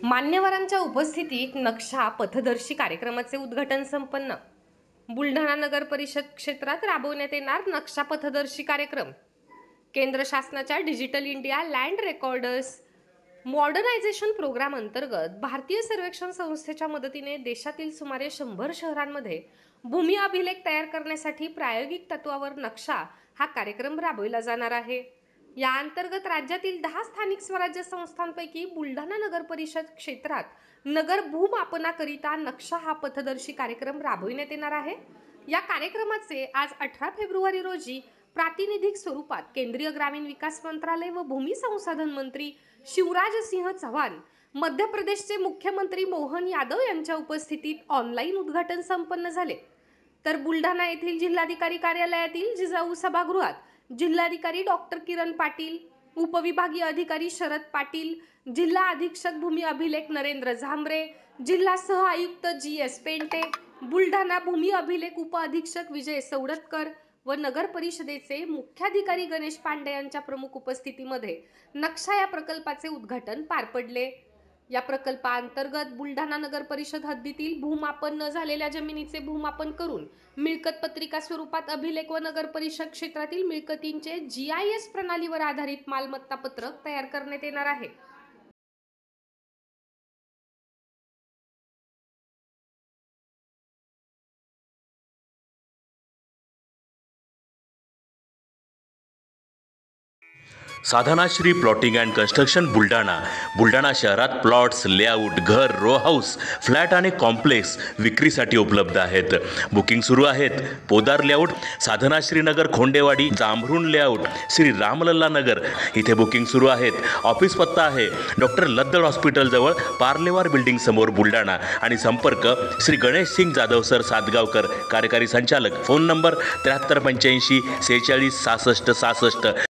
मान्यवरांच्या उपस्थितीत नक्षा पथदर्शी कार्यक्रमाचे उद्घाटन संपन्न। बुलढाणा नगर परिषद क्षेत्रात राबवण्यात येणार नक्षा पथदर्शी कार्यक्रम। केंद्र शासनाच्या digital India land recorders modernisation programme अंतर्गत भारतीय सर्वेक्षण संस्थेच्या मदतीने देशातील सुमारे 100 शहरांमध्ये भूमी अभिलेख तयार करण्यासाठी प्रायोगिक तत्वावर नक्षा हा कार्यक्रम राबविला जाणार आहे। या अंतर्गत राज्यातील 10 स्थानिक स्वराज्य संस्थांपैकी बुलढाणा नगर परिषद क्षेत्रात नगर भूमापनाकरिता नक्षा हा पथदर्शी कार्यक्रम राबविण्यात येणार आहे। या कार्यक्रमाचे आज 18 फेब्रुवारी रोजी प्रातिनिधिक स्वरूपात केंद्रीय ग्रामीण विकास मंत्रालय व भूमी संसाधन मंत्री शिवराज सिंह चौहान, मध्य प्रदेशचे मुख्यमंत्री मोहन यादव यांच्या उपस्थितीत ऑनलाईन उद्घाटन संपन्न झाले। तर बुलढाणा येथील जिल्हाधिकारी कार्यालयातील जिजाऊ सभागृहात जिल्हाधिकारी डॉक्टर किरण पाटील, उपविभागीय अधिकारी शरद पाटील, जिल्हा अधीक्षक भूमी अभिलेख नरेंद्र झांबरे, जिल्हा सह आयुक्त GS पेंटे, बुलढाणा भूमी अभिलेख उप अधीक्षक विजय सौडतकर व नगर परिषदेचे मुख्याधिकारी गणेश पांडे यांच्या प्रमुख उपस्थितीमध्ये नक्षा या प्रकल्पाचे उद्घाटन पार पडले। या प्रकल्पाअंतर्गत बुलढाणा नगर परिषद हद्दीतील भूमापन न झालेल्या जमिनीचे भूमापन करून मिळकत पत्रिका स्वरूपात अभिलेख व नगर परिषद क्षेत्रातील मिळकतींचे GIS प्रणालीवर आधारित मालमत्ता पत्रक तयार करण्यात येणार आहे। Sadhanashri plotting and construction Buldhana शहरात प्लॉट्स, लेआउट, घर, रो हाऊस, फ्लॅट आणि कॉम्प्लेक्स विक्रीसाठी उपलब्ध आहेत। बुकिंग सुरू आहेत। पोदार लेआउट, साधनाश्री नगर, खोंडेवाडी, जांभरुण लेआउट, श्री रामलल्ला नगर इथे बुकिंग सुरू आहेत। ऑफिस पत्ता आहे डॉक्टर लद्दड हॉस्पिटल जवळ, पार्लेवार बिल्डिंग समोर, बुलढाणा आणि संपर्क श्री गणेश सिंग जाधव सर सातगावकर, कार्यकारी संचालक। Phone number 7385 46 66 66।